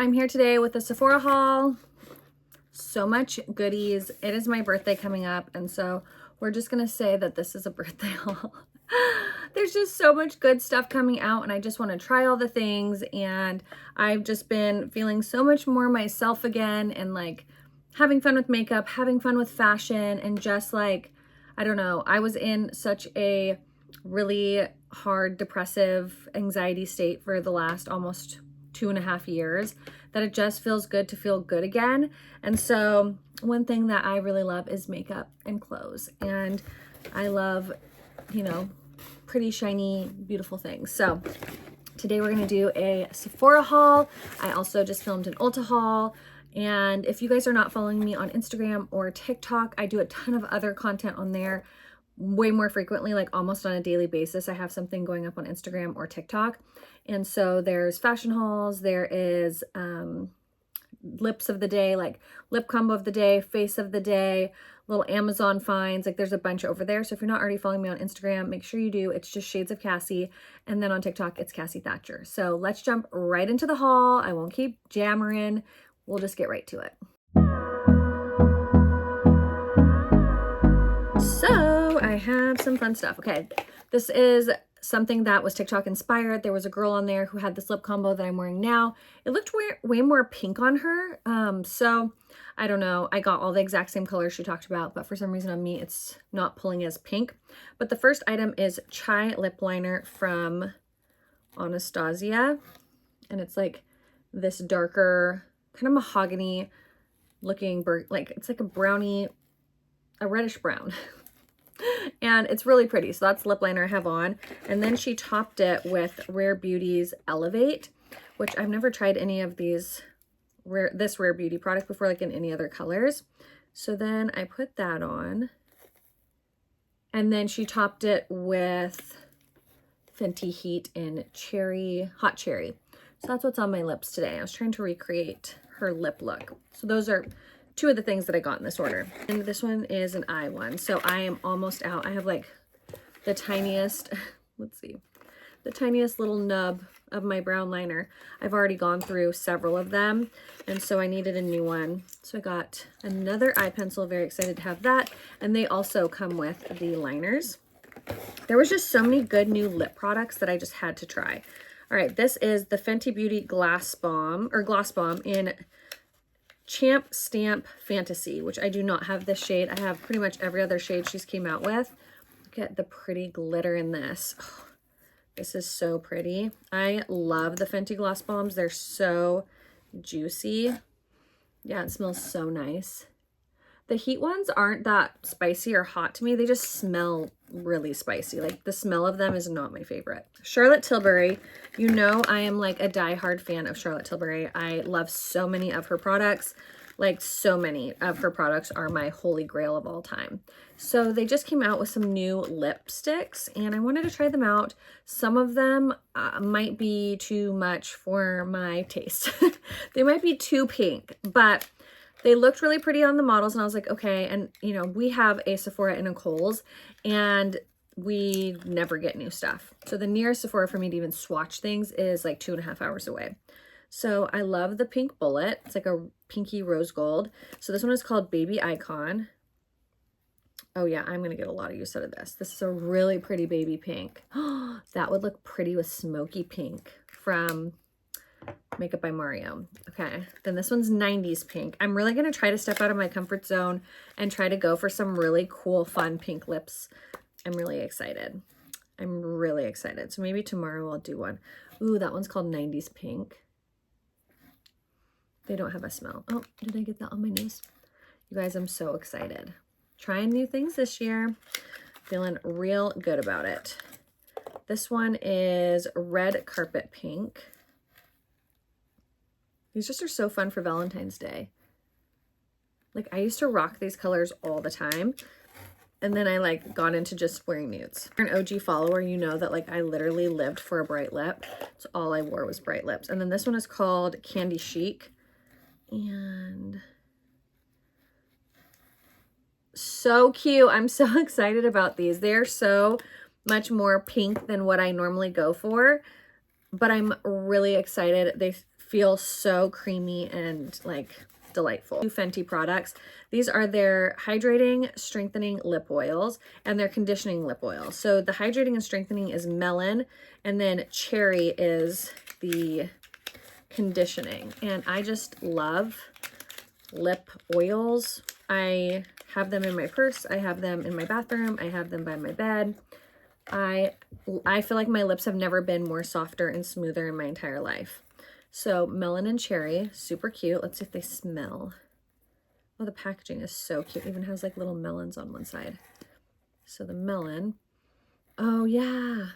I'm here today with a Sephora haul. So much goodies. It is my birthday coming up, and so we're just gonna say that this is a birthday haul. There's just so much good stuff coming out, and I just want to try all the things, and I've just been feeling so much more myself again, and like having fun with makeup, having fun with fashion, and just like, I don't know, I was in such a really hard depressive anxiety state for the last almost 2.5 years that it just feels good to feel good again. And so one thing that I really love is makeup and clothes, and I love, you know, pretty shiny beautiful things. So today we're going to do a Sephora haul. I also just filmed an Ulta haul, and if you guys are not following me on Instagram or TikTok, I do a ton of other content on there way more frequently, like almost on a daily basis. I have something going up on Instagram or TikTok. And so there's fashion hauls, there is lips of the day, like lip combo of the day, face of the day, little Amazon finds, like there's a bunch over there. So if you're not already following me on Instagram, make sure you do. It's just Shades of Cassie. And then on TikTok, it's Cassie Thatcher. So let's jump right into the haul. I won't keep jammering. We'll just get right to it. So I have some fun stuff. Okay, this is something that was TikTok inspired. There was a girl on there who had this lip combo that I'm wearing now. It looked way more pink on her. So I don't know. I got all the exact same colors she talked about, but for some reason on me, it's not pulling as pink. But the first item is Chai lip liner from Anastasia. And it's like this darker, kind of mahogany looking, like it's like a brownie, a reddish brown. And it's really pretty. So that's lip liner I have on. And then she topped it with Rare Beauty's Elevate, which I've never tried any of these this Rare Beauty product before, like in any other colors. So then I put that on. And then she topped it with Fenty Heat in Hot Cherry. So that's what's on my lips today. I was trying to recreate her lip look. So those are two of the things that I got in this order. And this one is an eye one. So I am almost out. I have like the tiniest, let's see, the tiniest little nub of my brown liner. I've already gone through several of them, and so I needed a new one. So I got another eye pencil, very excited to have that. And they also come with the liners. There was just so many good new lip products that I just had to try. All right, this is the Fenty Beauty Gloss Bomb in Champ Stamp Fantasy, which I do not have this shade. I have pretty much every other shade she's came out with. Look at the pretty glitter in this. Oh, this is so pretty. I love the Fenty Gloss Bombs. They're so juicy. Yeah, it smells so nice. The Heat ones aren't that spicy or hot to me. They just smell really spicy. Like the smell of them is not my favorite. Charlotte Tilbury. You know I am like a diehard fan of Charlotte Tilbury. I love so many of her products. Like so many of her products are my holy grail of all time. So they just came out with some new lipsticks, and I wanted to try them out. Some of them might be too much for my taste. They might be too pink, but they looked really pretty on the models, and I was like, okay. And you know, we have a Sephora and a Kohl's, and we never get new stuff. So the nearest Sephora for me to even swatch things is like 2.5 hours away. So I love the pink bullet. It's like a pinky rose gold. So this one is called Baby Icon. Oh yeah, I'm gonna get a lot of use out of this. This is a really pretty baby pink. That would look pretty with smoky pink from Makeup by Mario. Okay, then this one's 90s pink. I'm really gonna try to step out of my comfort zone and try to go for some really cool, fun pink lips. I'm really excited. I'm really excited. So maybe tomorrow I'll do one. Ooh, that one's called 90s pink. They don't have a smell. Oh, did I get that on my nose? You guys, I'm so excited. Trying new things this year. Feeling real good about it. This one is Red Carpet Pink. These just are so fun for Valentine's Day. Like I used to rock these colors all the time. And then I like got into just wearing nudes. If you're an OG follower, you know that like I literally lived for a bright lip. So all I wore was bright lips. And then this one is called Candy Chic. And so cute. I'm so excited about these. They're so much more pink than what I normally go for. But I'm really excited. They feel so creamy and like delightful. Two Fenty products. These are their hydrating, strengthening lip oils and their conditioning lip oil. So the hydrating and strengthening is melon, and then cherry is the conditioning. And I just love lip oils. I have them in my purse. I have them in my bathroom. I have them by my bed. I feel like my lips have never been more softer and smoother in my entire life. So melon and cherry, super cute. Let's see if they smell. Oh, the packaging is so cute. It even has like little melons on one side. So the melon. Oh yeah,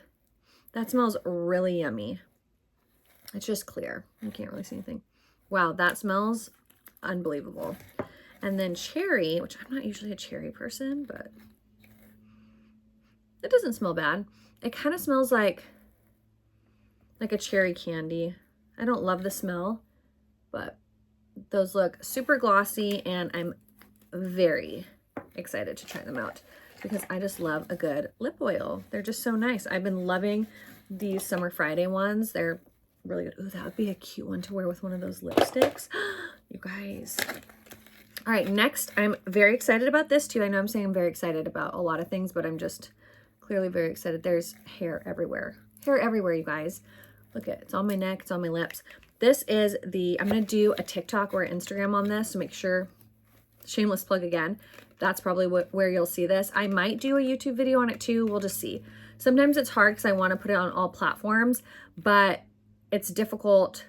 that smells really yummy. It's just clear. You can't really see anything. Wow, that smells unbelievable. And then cherry, which I'm not usually a cherry person, but it doesn't smell bad. It kind of smells like a cherry candy. I don't love the smell, but those look super glossy, and I'm very excited to try them out because I just love a good lip oil. They're just so nice. I've been loving these Summer Friday ones. They're really good. Ooh, that would be a cute one to wear with one of those lipsticks. You guys. All right, next, I'm very excited about this too. I know I'm saying I'm very excited about a lot of things, but I'm just clearly very excited. There's hair everywhere. Hair everywhere, you guys. Look at it. It's on my neck. It's on my lips. This is the, I'm going to do a TikTok or Instagram on this to make sure, shameless plug again. That's probably where you'll see this. I might do a YouTube video on it too. We'll just see. Sometimes it's hard because I want to put it on all platforms, but it's difficult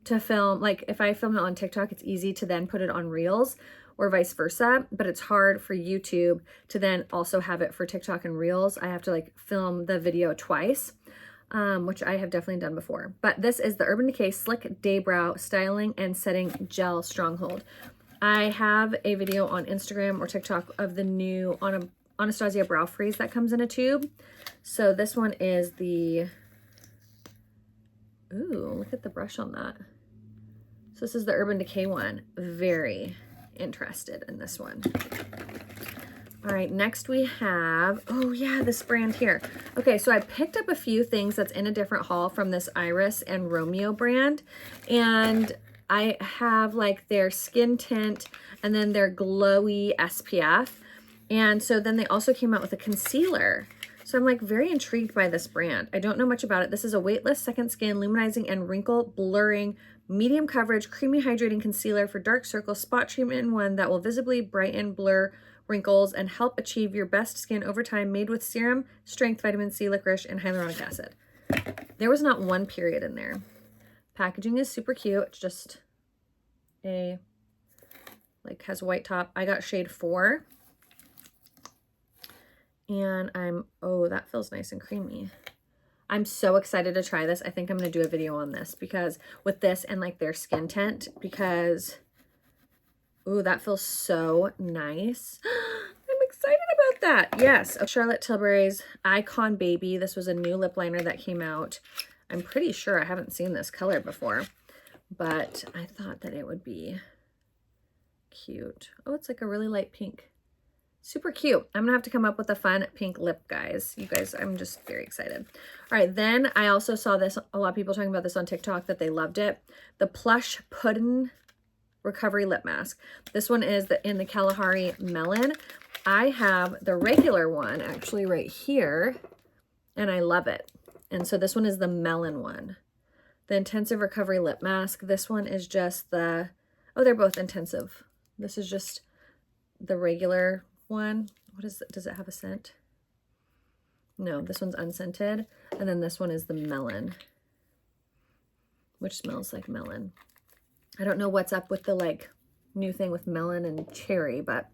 to film. Like if I film it on TikTok, it's easy to then put it on Reels or vice versa, but it's hard for YouTube to then also have it for TikTok and Reels. I have to like film the video twice, which I have definitely done before. But this is the Urban Decay Slick Day Brow Styling and Setting Gel Stronghold. I have a video on Instagram or TikTok of the new Anastasia Brow Freeze that comes in a tube. So this one is the, ooh, look at the brush on that. So this is the Urban Decay one. Very interested in this one. All right, next we have, oh yeah, this brand here. Okay, so I picked up a few things that's in a different haul from this Iris and Romeo brand. And I have like their skin tint and then their glowy SPF. And so then they also came out with a concealer. So I'm like very intrigued by this brand. I don't know much about it. This is a weightless second skin luminizing and wrinkle blurring medium coverage creamy hydrating concealer for dark circles, spot treatment in one that will visibly brighten, blur wrinkles, and help achieve your best skin over time, made with serum, strength, vitamin C, licorice, and hyaluronic acid. There was not one period in there. Packaging is super cute. It's just a, like, has a white top. I got shade 4. And oh, that feels nice and creamy. I'm so excited to try this. I think I'm going to do a video on this because with this and like their skin tint, because, ooh, that feels so nice. I'm excited about that. Yes. Charlotte Tilbury's Icon Baby. This was a new lip liner that came out. I'm pretty sure I haven't seen this color before, but I thought that it would be cute. Oh, it's like a really light pink. Super cute. I'm gonna have to come up with a fun pink lip, guys. You guys, I'm just very excited. All right, then I also saw this, a lot of people talking about this on TikTok that they loved it. The Plush Puddin' Recovery Lip Mask. This one is in the Kalahari Melon. I have the regular one actually right here, and I love it. And so this one is the Melon one. The Intensive Recovery Lip Mask. This one is just the, oh, they're both intensive. This is just the regular one. What is it? Does it have a scent? No, this one's unscented. And then this one is the Melon, which smells like melon. I don't know what's up with the like new thing with melon and cherry, but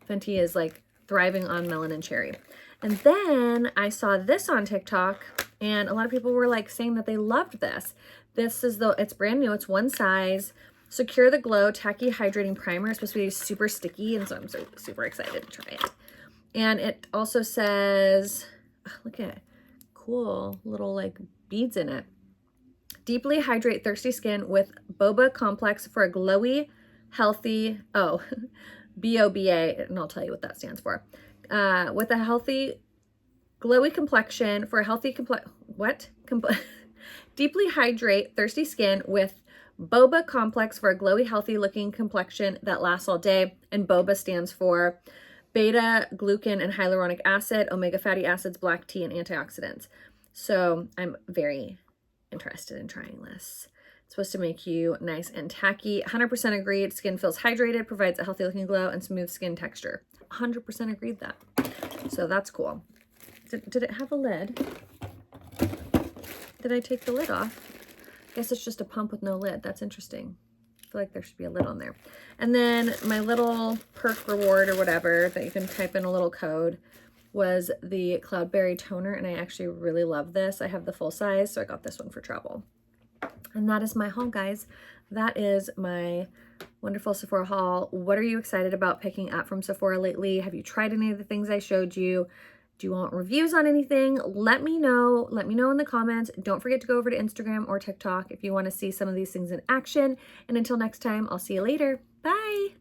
Fenty is like thriving on melon and cherry. And then I saw this on TikTok and a lot of people were like saying that they loved this. This is it's brand new. It's OneSize. Secure the Glow Tacky Hydrating Primer. It's supposed to be super sticky, and so I'm super excited to try it. And it also says, oh, look at it, cool little like beads in it. Deeply hydrate thirsty skin with Boba Complex for a glowy, healthy, oh, BOBA, and I'll tell you what that stands for. With a healthy, glowy complexion for a healthy Deeply hydrate thirsty skin with Boba Complex for a glowy, healthy looking complexion that lasts all day. And Boba stands for beta glucan and hyaluronic acid, omega fatty acids, black tea, and antioxidants. So I'm very interested in trying this. It's supposed to make you nice and tacky. 100% agreed. Skin feels hydrated, provides a healthy looking glow, and smooth skin texture. 100% agreed that. So that's cool. Did it have a lid? Did I take the lid off? I guess it's just a pump with no lid. That's interesting. I feel like there should be a lid on there. And then my little perk reward or whatever that you can type in a little code was the Cloudberry toner, and I actually really love this. I have the full size, so I got this one for travel. And that is my haul, guys. That is my wonderful Sephora haul. What are you excited about picking up from Sephora lately? Have you tried any of the things I showed you? Do you want reviews on anything? Let me know. Let me know in the comments. Don't forget to go over to Instagram or TikTok if you want to see some of these things in action. And until next time, I'll see you later. Bye.